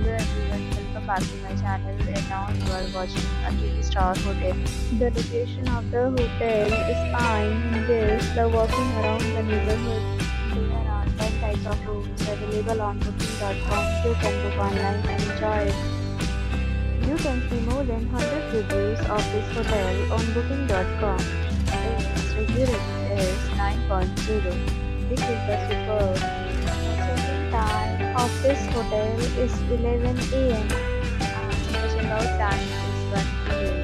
Hello everyone, welcome back to my channel and now you are watching a 3-star hotel. The location of the hotel is fine and gives the walking around the neighborhood. There are 10 types of rooms available on booking.com. You can book online and enjoy it. You can see more than 100 reviews of this hotel on booking.com. Its review rating is 9.0, which is the superb. Check-in time of this hotel is 11 a.m. and the check-out time is 1 p.m.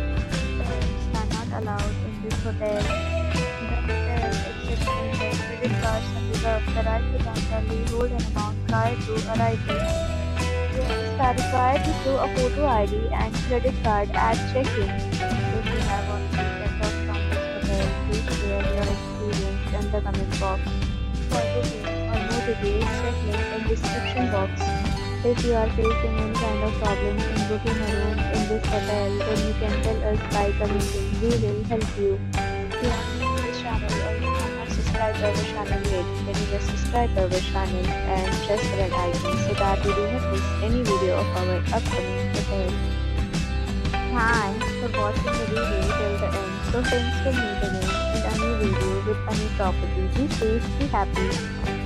Pets are not allowed in this hotel. The hotel accepts payment credit cards and reserves the right to temporarily hold an amount prior to arrival. Guests are required to show a photo ID and credit card at check-in. If you have already checked out from this hotel, please share your experience in the comment box. For booking or more details, check link in description box. If you are facing any kind of problems in booking a room in this hotel, then you can tell us by commenting. We will help you. If you are new to this channel or you have not subscribed our channel yet, then you just subscribe our channel and press the red icon so that you do not miss any video of our upcoming hotel. Thanks for watching the video till the end. So friends, will meet again in a new video with a new property. Be safe, be happy.